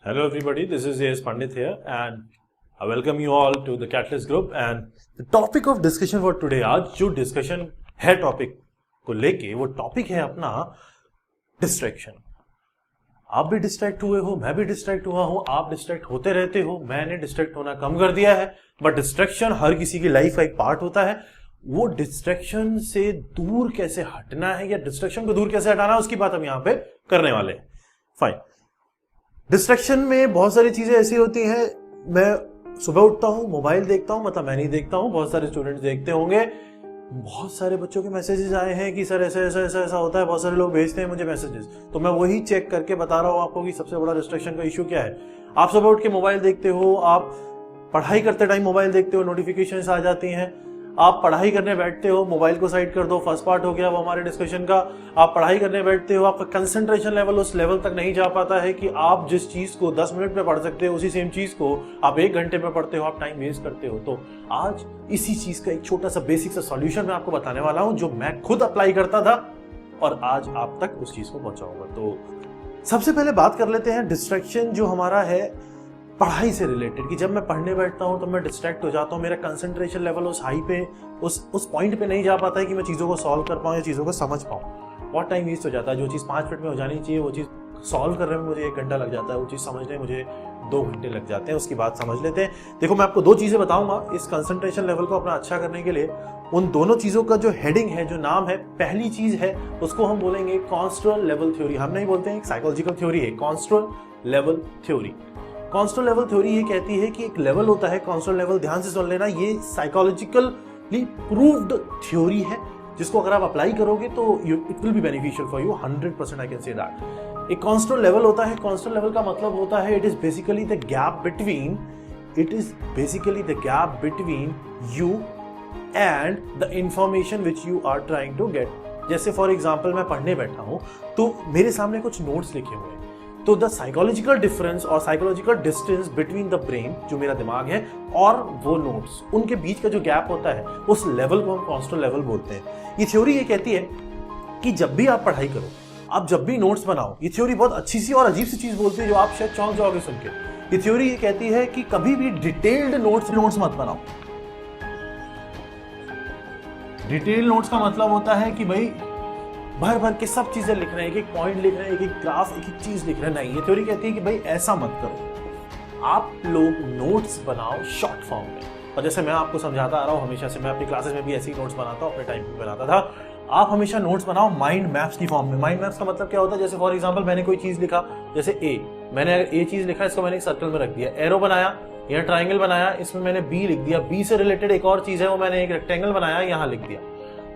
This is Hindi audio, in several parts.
Hello everybody, this is A.S. Pandit here and I welcome you all to the Catalyst Group and the topic of discussion for today, आज जो discussion है topic को लेके वो topic है अपना distraction। आप भी डिस्ट्रैक्ट हुए हो, मैं भी डिस्ट्रैक्ट हुआ हूं, आप डिस्ट्रैक्ट होते रहते हो, मैंने डिस्ट्रैक्ट होना कम कर दिया है, बट डिस्ट्रैक्शन हर किसी की लाइफ का एक पार्ट होता है। वो डिस्ट्रैक्शन से दूर कैसे हटना है या डिस्ट्रैक्शन को दूर कैसे हटाना है उसकी बात हम यहां पे करने वाले हैं। फाइन, डिस्ट्रैक्शन में बहुत सारी चीजें ऐसी होती हैं। मैं सुबह उठता हूं, मोबाइल देखता हूं, मतलब मैं नहीं देखता हूं, बहुत सारे स्टूडेंट्स देखते होंगे। बहुत सारे बच्चों के मैसेजेस आए हैं कि सर ऐसा ऐसा ऐसा ऐसा होता है, बहुत सारे लोग भेजते हैं मुझे मैसेजेस, तो मैं वही चेक करके बता रहा हूं आपको कि सबसे बड़ा डिस्ट्रैक्शन का इश्यू क्या है। आप सुबह उठ के मोबाइल देखते हो, आप पढ़ाई करते टाइम मोबाइल देखते हो, नोटिफिकेशंस आ जाती हैं, आप पढ़ाई करने बैठते हो, मोबाइल को साइड कर दो, फर्स्ट पार्ट हो गया वो हमारे डिस्कशन का। आप पढ़ाई करने बैठते हो, आपका कंसंट्रेशन लेवल उस लेवल तक नहीं जा पाता है कि आप जिस चीज को 10 मिनट में पढ़ सकते हो उसी सेम चीज को आप 1 घंटे में पढ़ते हो, आप टाइम वेस्ट करते हो। तो आज इसी चीज का एक छोटा सा बेसिक सा सॉल्यूशन मैं आपको बताने वाला हूं जो मैं खुद अप्लाई करता था और आज आप तक उस चीज को पहुंचाऊंगा। तो सबसे पहले बात कर लेते हैं डिस्ट्रैक्शन जो हमारा है पढ़ाई से रिलेटेड, कि जब मैं पढ़ने बैठता हूं तो मैं डिस्ट्रैक्ट हो जाता हूं, मेरा कंसंट्रेशन लेवल उस हाई पे उस पॉइंट पे नहीं जा पाता है कि मैं चीज़ों को सॉल्व कर पाऊं या चीज़ों को समझ पाऊं। बहुत टाइम वेस्ट हो जाता है। जो चीज़ 5 मिनट में हो जानी चाहिए वो चीज़ सॉल्व करने में मुझे 1 घंटा लग जाता है, वो चीज़ समझने में मुझे 2 घंटे लग जाते हैं। उसकी बात समझ लेते हैं। देखो, मैं आपको 2 चीज़ें बताऊंगा इस कंसंट्रेशन लेवल को अपना अच्छा करने के लिए। उन दोनों चीज़ों का जो हेडिंग है, जो नाम है, पहली चीज़ है उसको हम बोलेंगे कॉन्स्ट्रल लेवल थ्योरी। हम नहीं बोलते हैं, एक साइकोलॉजिकल थ्योरी है कॉन्स्ट्रल लेवल थ्योरी। कॉन्स्ट्रल लेवल थ्योरी ये कहती है कि एक लेवल होता है कॉन्स्ट्रल लेवल, ध्यान से सुन लेना, ये साइकोलॉजिकली प्रूव्ड थ्योरी है जिसको अगर आप अप्लाई करोगे तो it will be beneficial for you 100%। I can say that. एक कॉन्स्ट्रल लेवल होता है, कॉन्स्ट्रल लेवल का मतलब होता है it is basically the gap between you and the information which you are trying to get. जैसे फॉर एग्जाम्पल मैं पढ़ने बैठा हूं तो मेरे सामने कुछ नोट्स लिखे हुए हैं, तो द साइकोलॉजिकल डिफरेंस और psychological distance between the brain, जो मेरा दिमाग है, और वो नोट्स, उनके बीच का जो गैप होता है उस लेवल को हम कॉन्स्ट्रल लेवल बोलते हैं। ये थ्योरी ये कहती है कि जब भी आप पढ़ाई करो, आप जब भी नोट्स बनाओ, ये थ्योरी बहुत अच्छी सी और अजीब सी चीज बोलती है जो आप शायद चौंक जाओगे सुन के। ये थ्योरी ये कहती है कि कभी भी डिटेल्ड नोट्स मत बनाओ। डिटेल्ड नोट्स का मतलब होता है कि भाई भर के सब चीजें लिख रहे हैं, एक पॉइंट लिख रहे हैं, एक ग्राफ, एक चीज लिख रहे हैं। नहीं, ये थ्योरी कहती है कि भाई ऐसा मत करो। आप लोग नोट्स बनाओ शॉर्ट फॉर्म में। और जैसे मैं आपको समझाता आ रहा हूं हमेशा से, मैं अपनी क्लासेस में भी ऐसे ही नोट्स बनाता हूं, अपने टाइम पे बनाता था। आप हमेशा नोट्स बनाओ माइंड मैप्स की फॉर्म में। माइंड मैप्स का मतलब क्या होता है? जैसे फॉर एग्जाम्पल मैंने कोई चीज लिखा, जैसे ए, मैंने अगर ए चीज लिखा, इसको मैंने एक सर्कल में रख दिया, एरो बनाया, यहाँ ट्राइंगल बनाया, इसमें मैंने बी लिख दिया, बी से रिलेटेड एक और चीज है वो मैंने एक रेक्टेंगल बनाया, यहाँ लिख दिया।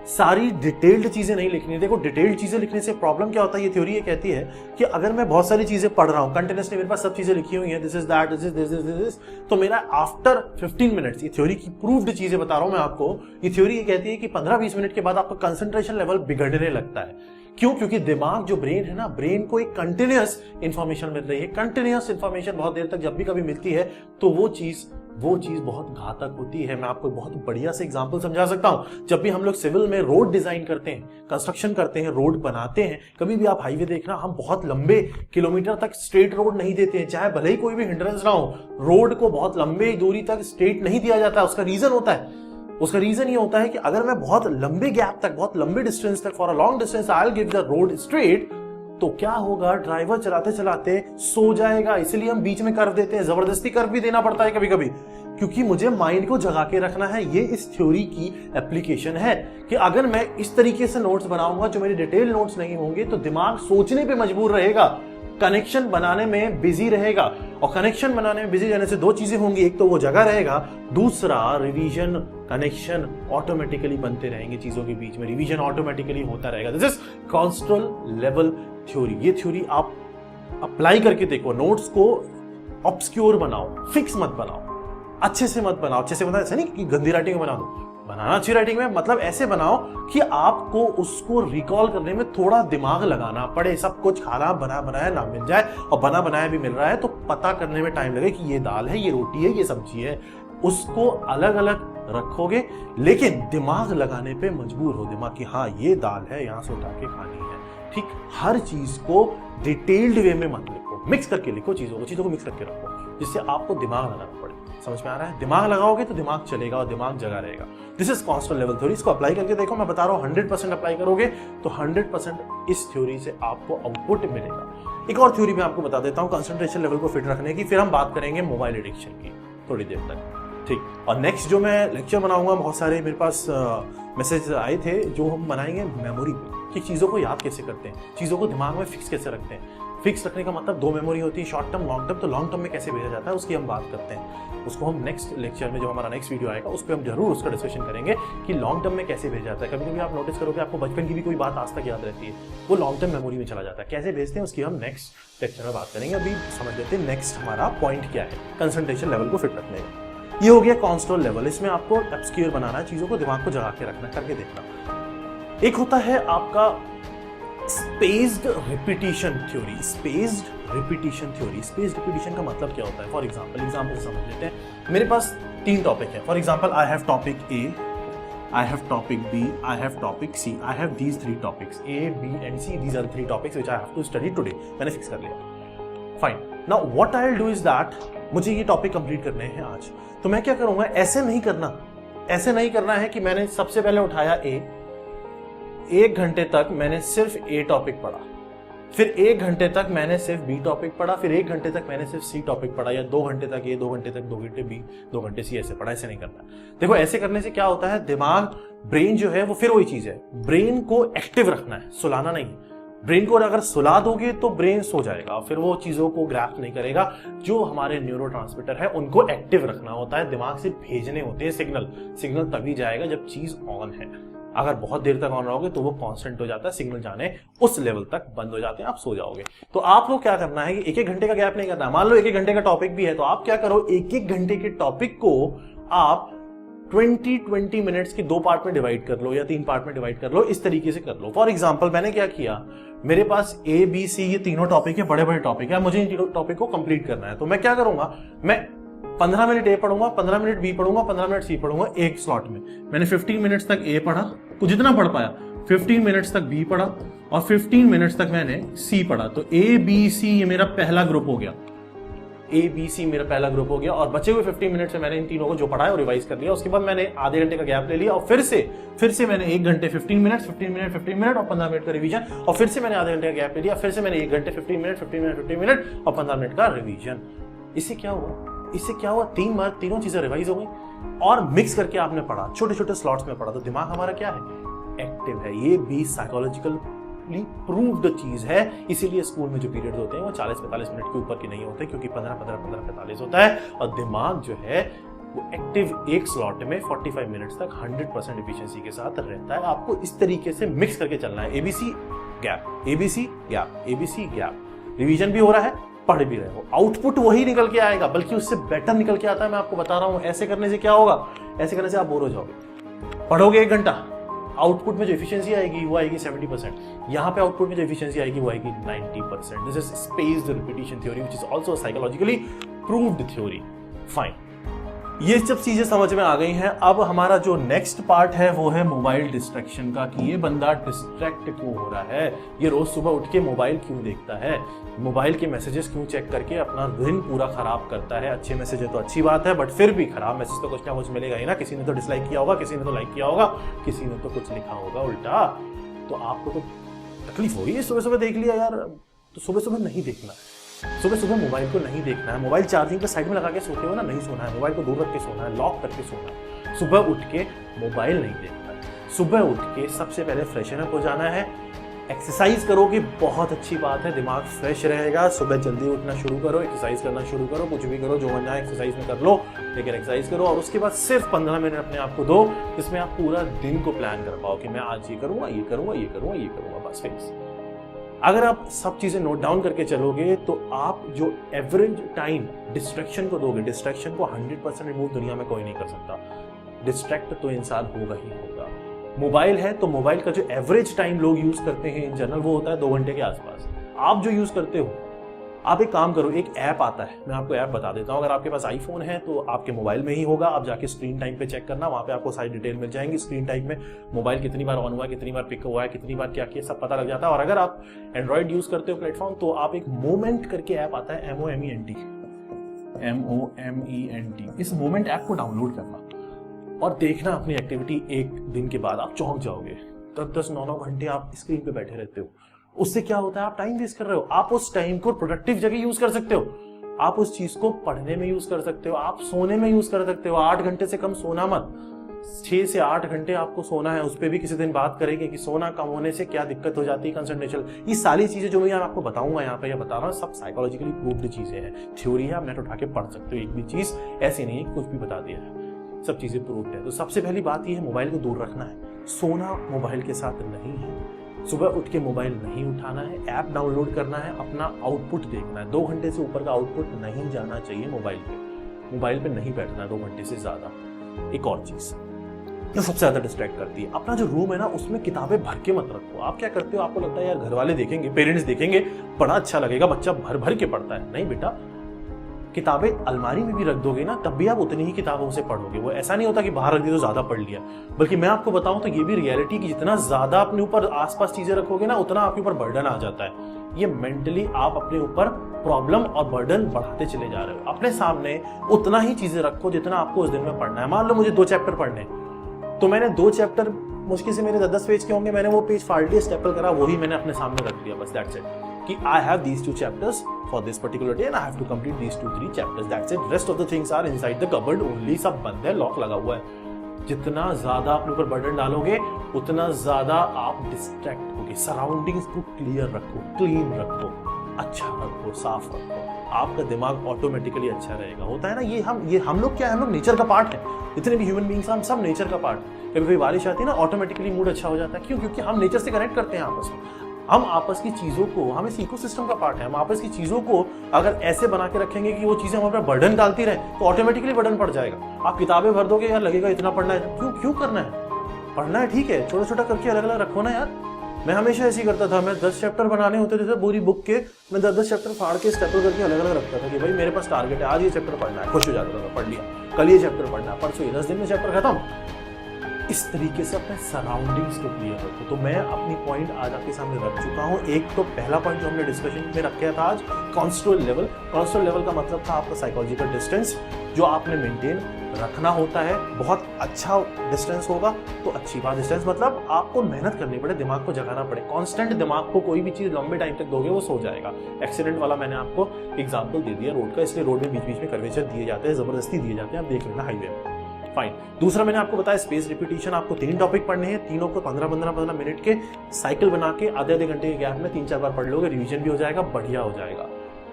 सारी डिटेल्ड चीजें नहीं लिखनी। देखो, डिटेल्ड चीजें लिखने से प्रॉब्लम क्या होता है, ये थ्योरी ये कहती है कि अगर मैं बहुत सारी चीजें पढ़ रहा हूं कंटिन्यूअसली, मेरे पास सब चीजें लिखी हुई हैं, this is that, this is, तो मेरा आफ्टर 15 मिनट्स, ये थ्योरी की प्रूव्ड चीजें बता रहा हूं मैं आपको, ये थ्योरी ये कहती है कि 15-20 मिनट के बाद आपका कंसंट्रेशन लेवल बिगड़ने लगता है। क्यों? क्योंकि दिमाग, जो ब्रेन है ना, ब्रेन को एक कंटिन्यूअस इंफॉर्मेशन मिल रही है। कंटिन्यूअस इंफॉर्मेशन बहुत देर तक जब भी कभी मिलती है तो वो चीज बहुत घातक होती है। मैं आपको बहुत बढ़िया से एग्जांपल समझा सकता हूं। जब भी हम लोग सिविल में रोड डिजाइन करते हैं, कंस्ट्रक्शन करते हैं, रोड बनाते हैं, कभी भी आप हाईवे देखना, हम बहुत लंबे किलोमीटर तक स्ट्रेट रोड नहीं देते हैं, चाहे भले ही कोई भी हिंड्रेंस ना हो। रोड को बहुत लंबे दूरी तक स्ट्रेट नहीं दिया जाता। उसका रीजन ये होता है कि अगर मैं बहुत लंबे गैप तक, बहुत लंबे डिस्टेंस तक, for a long distance I will give the road straight, तो क्या होगा, ड्राइवर चलाते चलाते सो जाएगा। इसलिए हम बीच में कर्व देते हैं, जबरदस्ती कर्व भी देना पड़ता है कभी कभी, क्योंकि मुझे माइंड को जगा के रखना है। ये इस थ्योरी की एप्लीकेशन है कि अगर मैं इस तरीके से नोट्स बनाऊंगा जो मेरे डिटेल नोट्स नहीं होंगे तो दिमाग सोचने पे मजबूर रहेगा, कनेक्शन बनाने में बिजी रहेगा। और कनेक्शन बनाने में बिजी रहने से 2 चीजें होंगी, एक तो वो जगह रहेगा, दूसरा रिवीजन, कनेक्शन ऑटोमेटिकली बनते रहेंगे चीजों के बीच में, रिवीजन ऑटोमेटिकली होता रहेगा। This is control level theory. ये थ्योरी आप अप्लाई करके देखो। नोट्स को ऑब्स्क्योर बनाओ, फिक्स मत बनाओ, अच्छे से मत बनाओ। अच्छे से बनाओ ऐसा नहीं कि गंदी राइटिंग में बना दो, बनाना अच्छी राइटिंग में, मतलब ऐसे बनाओ कि आपको उसको रिकॉल करने में थोड़ा दिमाग लगाना पड़े। सब कुछ खाना बना बनाया ना मिल जाए, और बना बनाया भी मिल रहा है तो पता करने में टाइम लगे कि ये दाल है, ये रोटी है, ये सब्जी है। उसको अलग अलग रखोगे, लेकिन दिमाग लगाने पे मजबूर हो दिमाग कि हाँ ये दाल है, यहां से उठा के खानी है। ठीक, हर चीज को डिटेल्ड वे में मत लिखो। मिक्स करके लिखो चीज़ों को मिक्स करके रखो, जिससे आपको दिमाग लगाना पड़े। समझ में आ रहा है? दिमाग लगाओगे तो दिमाग चलेगा और दिमाग जगा रहेगा। This is constant level theory. इसको अप्लाई करके देखो, मैं बता रहा हूँ 100% अप्लाई करोगे तो 100% इस थ्योरी से आपको आउटपुट मिलेगा। एक और थ्योरी मैं आपको बता देता हूँ कंसंट्रेशन लेवल को फिट रखने की, फिर हम बात करेंगे मोबाइल एडिक्शन की थोड़ी देर तक, ठीक। और नेक्स्ट जो मैं लेक्चर बनाऊंगा, बहुत सारे मेरे पास मैसेज आए थे, जो हम बनाएंगे मेमोरी पे, कि चीज़ों को याद कैसे करते हैं, चीज़ों को दिमाग में फिक्स कैसे रखते हैं। फिक्स रखने का मतलब 2 मेमोरी होती है, शॉर्ट टर्म, लॉन्ग टर्म। तो लॉन्ग टर्म में कैसे भेजा जाता है उसकी हम बात करते हैं। उसको हम नेक्स्ट लेक्चर में, जो हमारा नेक्स्ट वीडियो आएगा, उस पर हम जरूर उसका डिस्कशन करेंगे कि लॉन्ग टर्म में कैसे भेजा जाता है। कभी कभी आप नोटिस करोगे आपको बचपन की भी कोई बात आज तक याद रहती है, वो लॉन्ग टर्म मेमोरी में चला जाता है। कैसे भेजते हैं उसकी हम नेक्स्ट लेक्चर में बात करेंगे। अभी समझ लेते हैं नेक्स्ट हमारा पॉइंट क्या है कंसंट्रेशन लेवल को फिट रखने का। ये हो गया कॉन्स्टेंट लेवल। इसमें आपको ऑब्स्क्यूर बनाना है, चीज़ों को दिमाग को जगा के रखना, करके देखना। एक होता है आपका spaced repetition theory. Spaced repetition theory, spaced repetition का मतलब क्या होता है? फॉर एग्जांपल से समझ लेते हैं। मेरे पास 3 टॉपिक है। For example I have topic A, I have topic B, I have topic C. I have these 3 topics, A B and C. These are 3 topics which I have to study today. मैंने फिक्स कर लिया, fine. Now what I will do is that, मुझे ये टॉपिक कंप्लीट करने हैं आज। तो मैं क्या करूंगा, ऐसे नहीं करना है कि मैंने सबसे पहले उठाया ए, 1 घंटे तक मैंने सिर्फ ए टॉपिक पढ़ा, फिर 1 घंटे तक मैंने सिर्फ बी टॉपिक पढ़ा, फिर 1 घंटे तक मैंने सिर्फ सी टॉपिक पढ़ा, या 2 घंटे तक ए, 2 घंटे तक 2 घंटे बी, 2 घंटे सी, ऐसे पढ़ा। ऐसे नहीं करना। देखो ऐसे करने से क्या होता है, दिमाग, ब्रेन जो है वो फिर वही चीज है, ब्रेन को एक्टिव रखना है, सुलाना नहीं। ब्रेन को अगर सुला दोगे तो ब्रेन सो जाएगा, फिर वो चीजों को ग्रैस्प नहीं करेगा। जो हमारे न्यूरोट्रांसमीटर है उनको एक्टिव रखना होता है, दिमाग से भेजने होते हैं सिग्नल तभी जाएगा जब चीज ऑन है। अगर बहुत देर तक ऑन रहोगे तो वो कांस्टेंट हो जाता है, सिग्नल जाने उस लेवल तक बंद हो जाते हैं, आप सो जाओगे। तो आपको क्या करना है कि 1-1 घंटे का गैप नहीं करना। मान लो 1-1 घंटे का टॉपिक भी है, तो आप क्या करो, 1-1 घंटे के टॉपिक को आप 20 मिनट्स की 2 पार्ट में डिवाइड कर लो या 3 पार्ट में डिवाइड कर लो, इस तरीके से कर लो। फॉर एग्जांपल मैंने क्या किया, मेरे पास ए बी सी ये तीनों टॉपिक है, बड़े बड़े टॉपिक है, मुझे इन तीनों टॉपिक को कंप्लीट करना है। तो मैं क्या करूंगा, मैं 15 मिनट ए पढ़ूंगा, 15 मिनट बी पढ़ूंगा, 15 मिनट सी पढ़ूंगा एक स्लॉट में। मैंने 15 मिनट्स तक ए पढ़ा, कुछ जितना पढ़ पाया, 15 मिनट्स तक बी पढ़ा और 15 मिनट्स तक मैंने सी पढ़ा। तो ए बी सी ये मेरा पहला ग्रुप हो गया, ए बी सी मेरा पहला ग्रुप हो गया। और बचे हुए 15 मिनट से मैंने इन तीनों को जो पढ़ा है वो रिवाइज कर लिया। उसके बाद मैंने आधे घंटे का गैप ले लिया और फिर से मैंने 1 घंटे 15 मिनट और 15 मिनट का रिवीजन, और फिर से मैंने आधे घंटे का गैप ले लिया, फिर से मैंने 1 घंटे 15 मिनट और 15 मिनट का रिवीजन। इससे क्या हुआ 3 बार तीनों चीजें रिवाइज हो गई और मिक्स करके आपने पढ़ा, छोटे छोटे स्लॉट्स में पढ़ा। तो दिमाग हमारा क्या है, एक्टिव है। ये भी साइकोलॉजिकल प्रूव्ड चीज है। इसीलिए स्कूल में जो पीरियड्स होते हैं वो 40-45 मिनट के ऊपर के नहीं होते, क्योंकि 15-45 होता है। और दिमाग जो है वो एक्टिव एक स्लॉट में 45 मिनट्स तक 100% एफिशिएंसी के साथ रहता है। आपको इस तरीके से मिक्स करके चलना है, ABC gap, ABC gap, ABC gap. Revision भी हो रहा है, पढ़ भी रहे हो, आउटपुट वही निकल के आएगा, बल्कि उससे बेटर निकल के आता है। मैं आपको बता रहा हूं, ऐसे करने से क्या होगा, ऐसे करने से आप बोर हो जाओगे। पढ़ोगे 1 घंटा, आउटपुट में जो एफिशिएंसी आएगी वो आएगी 70%। यहाँ पे आउटपुट में जो एफिशिएंसी आएगी वो आएगी 90%। This is spaced repetition theory which is also psychologically proved theory. Fine, ये सब चीजें समझ में आ गई हैं। अब हमारा जो नेक्स्ट पार्ट है वो है मोबाइल डिस्ट्रैक्शन का, कि ये बंदा डिस्ट्रैक्ट क्यों हो रहा है, ये रोज सुबह उठ के मोबाइल क्यों देखता है, मोबाइल के मैसेजेस क्यों चेक करके अपना दिन पूरा खराब करता है। अच्छे मैसेज है तो अच्छी बात है, बट फिर भी खराब मैसेज तो कुछ ना कुछ मिलेगा ही ना। किसी ने तो डिसलाइक किया होगा, किसी ने तो लाइक किया होगा, किसी ने तो कुछ लिखा होगा उल्टा, तो आपको तो तकलीफ होगी। सुबह सुबह देख लिया यार, तो सुबह सुबह नहीं देखना है, सुबह सुबह मोबाइल को नहीं देखना है। मोबाइल चार्जिंग पे साइड में लगा के सोते हो ना, नहीं सोना है। मोबाइल को दूर रख के सोना है, लॉक करके सोना है। सुबह उठ के मोबाइल नहीं देखना है। सुबह उठ के सबसे पहले फ्रेशन अप हो जाना है। एक्सरसाइज करोगे, बहुत अच्छी बात है, दिमाग फ्रेश रहेगा। सुबह जल्दी उठना शुरू करो, एक्सरसाइज करना शुरू करो, कुछ भी करो, जो मन जाए एक्सरसाइज में कर लो, लेकिन एक्सरसाइज करो। और उसके बाद सिर्फ 15 मिनट अपने आप को दो, जिसमें आप पूरा दिन को प्लान कर पाओ कि मैं आज ये करूंगा, ये करूंगा, ये करूंगा, ये करूंगा, बस फिक्स। अगर आप सब चीजें नोट डाउन करके चलोगे तो आप जो एवरेज टाइम डिस्ट्रैक्शन को दोगे, डिस्ट्रैक्शन को 100% रिमूव दुनिया में कोई नहीं कर सकता। डिस्ट्रैक्ट तो इंसान होगा ही होगा। मोबाइल है तो मोबाइल का जो एवरेज टाइम लोग यूज करते हैं इन जनरल वो होता है 2 घंटे के आसपास। आप जो यूज करते हो आप एक काम करो, एक ऐप आता है, मैं आपको ऐप बता देता हूँ। अगर आपके पास आईफोन है तो आपके मोबाइल में ही होगा, आप जाके स्क्रीन टाइम पे चेक करना, वहाँ पे आपको सारी डिटेल मिल जाएंगी। स्क्रीन टाइम में मोबाइल कितनी बार ऑन हुआ है, कितनी बार पिक हुआ है, कितनी बार क्या किया, सब पता लग जाता है। और अगर आप एंड्रॉइड यूज करते हो प्लेटफॉर्म, तो आप एक मोमेंट करके ऐप आता है, MOMENT। इस मोमेंट ऐप को डाउनलोड करना और देखना अपनी एक्टिविटी एक दिन के बाद, आप चौंक जाओगे। 10-10, 9-9 घंटे आप स्क्रीन पे बैठे रहते हो। उससे क्या होता है, आप टाइम वेस्ट कर रहे हो। आप उस टाइम को प्रोडक्टिव जगह यूज कर सकते हो, आप उस चीज को पढ़ने में यूज कर सकते हो, आप सोने में यूज कर सकते हो। 8 घंटे से कम सोना मत, 6 से 8 घंटे आपको सोना है। उस पर भी किसी दिन बात करेंगे कि सोना कम होने से क्या दिक्कत हो जाती है, कंसंट्रेशन। ये सारी चीजें जो मैं आपको बताऊंगा यहाँ पे, बता रहा हूँ, सब साइकोलॉजिकली प्रूव्ड चीजें हैं। थ्योरी है, आप नेट उठा के पढ़ सकते हो। एक भी चीज ऐसी नहीं है कि कुछ भी बता दिया है, सब चीजें प्रूव्ड है। तो सबसे पहली बात ये है, मोबाइल को दूर रखना है। सोना मोबाइल के साथ नहीं है, सुबह उठ के मोबाइल नहीं उठाना है, ऐप डाउनलोड करना है, अपना आउटपुट देखना है। 2 घंटे से ऊपर का आउटपुट नहीं जाना चाहिए मोबाइल पे नहीं बैठना है 2 घंटे से ज्यादा। एक और चीज जो सबसे ज्यादा डिस्ट्रैक्ट करती है, अपना जो रूम है ना, उसमें किताबें भर के मत रखो। आप क्या करते हो, आपको लगता है यार घर वाले देखेंगे, पेरेंट्स देखेंगे, बड़ा अच्छा लगेगा, बच्चा भर भर के पढ़ता है। नहीं बेटा, किताबें अलमारी में भी रख दोगे ना, तब भी आप उतनी ही किताबों से पढ़ोगे। वो ऐसा नहीं होता कि बाहर रख दी तो ज्यादा पढ़ लिया। बल्कि मैं आपको बताऊं तो ये भी रियलिटी की जितना ज्यादा अपने ऊपर आसपास चीजें रखोगे ना, उतना आपके ऊपर बर्डन आ जाता है। ये मेंटली आप अपने ऊपर प्रॉब्लम और बर्डन बढ़ाते चले जा रहे हो। अपने सामने उतना ही चीजें रखो जितना आपको उस दिन में पढ़ना है। मान लो मुझे 2 चैप्टर पढ़ने, तो मैंने 2 चैप्टर मुश्किल से मेरे 10-10 पेज के होंगे, मैंने वो पेज फाड़ लिया, स्टेपल करा, वही मैंने अपने सामने रख दिया, बस दैट्स इट। कि I have these 2 chapters for this particular day and I have to complete these 2-3 chapters. That's it. Rest of the things are inside the cupboard only. सब बंद है, लॉक लगा हुआ है। जितना ज्यादा अपने ऊपर बर्डन डालोगे, उतना ज्यादा आप डिस्ट्रैक्ट होगे। सराउंडिंग्स को क्लियर रखो, क्लीन रखो, अच्छा रखो, साफ रखो, आपका दिमाग ऑटोमेटिकली अच्छा रहेगा। होता है ना, ये हम लोग क्या है, हम लोग नेचर का पार्ट है। जितने भी ह्यूमन बीइंग्स हम सब नेचर का पार्ट है। कभी कभी बारिश आती है ना, ऑटोमेटिकली मूड अच्छा हो जाता है। क्यों? क्योंकि हम नेचर से कनेक्ट करते हैं आपस में। हम आपस की चीजों को, हम इस इकोसिस्टम का पार्ट है, हम आपस की चीजों को अगर ऐसे बना के रखेंगे कि वो चीजें हमारे बर्डन डालती रहे, तो ऑटोमेटिकली बर्डन पड़ जाएगा। आप किताबें भर दोगे, यार लगेगा इतना पढ़ना है, क्यों करना है? पढ़ना है, ठीक है, छोटा छोटा करके अलग अलग रखो ना यार। मैं हमेशा ऐसे ही करता था। मैं 10 चैप्टर बनाने होते थे पूरी बुक के, मैं 10-10 चैप्टर फाड़ के स्टेपल करके अलग अलग रखता था कि भाई मेरे पास टारगेट है, आज ये चैप्टर पढ़ना है, खुश हो जाता था, पढ़ लिया। कल ये चैप्टर पढ़ना है, परसों 10 दिन में चैप्टर खत्म। इस तरीके से अपने सराउंडिंग्स को क्लियर रखो। तो मैं अपनी पॉइंट आज आपके सामने रख चुका हूँ। एक तो पहला पॉइंट जो हमने डिस्कशन में रखा था आज, कॉन्स्ट्रोल लेवल। कॉन्स्ट्रोल लेवल का मतलब था आपका साइकोलॉजिकल डिस्टेंस, जो आपने मेंटेन रखना होता है। बहुत अच्छा डिस्टेंस होगा तो अच्छी बात। डिस्टेंस मतलब आपको मेहनत करनी पड़े, दिमाग को जगाना पड़े। कांस्टेंट दिमाग को कोई भी चीज लंबे टाइम तक दोगे वो सो जाएगा। एक्सीडेंट वाला मैंने आपको एग्जांपल दे दिया रोड का, इसलिए रोड में बीच बीच में कर्वेचर दिए जाते हैं, जबरदस्ती दिए जाते हैं, आप देख लेना हाईवे में। फाइन। दूसरा मैंने आपको बताया स्पेस रिपीटिशन। आपको 3 टॉपिक पढ़ने हैं, तीनों को 15-15 मिनट के साइकिल बना के आधे घंटे के गैप में 3-4 बार पढ़ लोगे, रिवीजन भी हो जाएगा, बढ़िया हो जाएगा।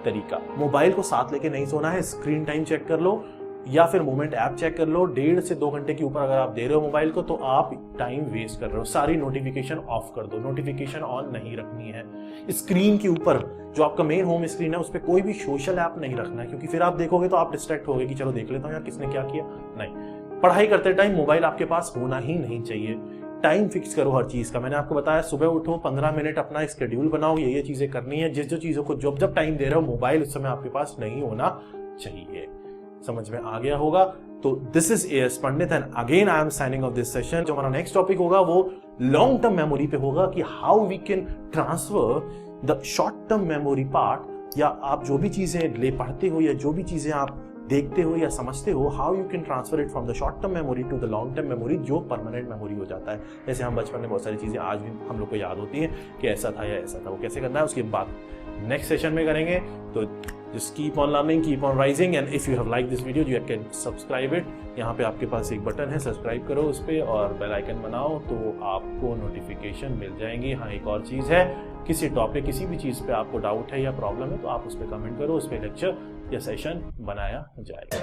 तरीका, मोबाइल को साथ लेके नहीं सोना है। स्क्रीन टाइम चेक कर लो या फिर मोमेंट ऐप चेक कर लो। 1.5 से 2 घंटे के ऊपर अगर आप दे रहे हो मोबाइल को, तो आप टाइम वेस्ट कर रहे हो। सारी नोटिफिकेशन ऑफ कर दो, नोटिफिकेशन ऑन नहीं रखनी है। स्क्रीन के ऊपर जो आपका मेन होम स्क्रीन है, उस पर कोई भी सोशल ऐप नहीं रखना है, क्योंकि फिर आप देखोगे तो आप डिस्ट्रैक्ट होगे कि चलो देख लेता हूँ यार किसने क्या किया। नहीं, पढ़ाई करते टाइम मोबाइल आपके पास होना ही नहीं चाहिए। टाइम फिक्स करो हर चीज का। मैंने आपको बताया सुबह उठो, 15 मिनट अपना स्केड्यूल बनाओ, ये चीजें करनी है। जिस जो चीजों को जब टाइम दे रहे हो, मोबाइल उस समय आपके पास नहीं होना चाहिए। समझ में आ गया होगा? तो this is AS Pandit and again I am signing off this session. जो हमारा नेक्स्ट टॉपिक होगा वो लॉन्ग टर्म मेमोरी पे होगा, कि how we can transfer the short term memory part, या आप जो भी चीजें ले पढ़ते हो या जो भी चीजें आप देखते हो या समझते हो, how you can transfer it from the short term memory to the long term memory, जो परमानेंट मेमोरी हो जाता है। जैसे हम बचपन में बहुत सारी चीजें आज भी हम लोग को याद होती हैं कि ऐसा था या ऐसा था, वो कैसे करना है उसकी बात नेक्स्ट सेशन में करेंगे। तो just keep on learning, keep on rising, and if you have liked this video you can subscribe it। यहाँ पे आपके पास एक बटन है, सब्सक्राइब करो उस पर और बेल आइकन बनाओ तो आपको नोटिफिकेशन मिल जाएंगी। हाँ, एक और चीज़ है, किसी टॉपिक किसी भी चीज़ पे आपको डाउट है या प्रॉब्लम है तो आप उस पर कमेंट करो, उस पर लेक्चर या सेशन बनाया जाएगा।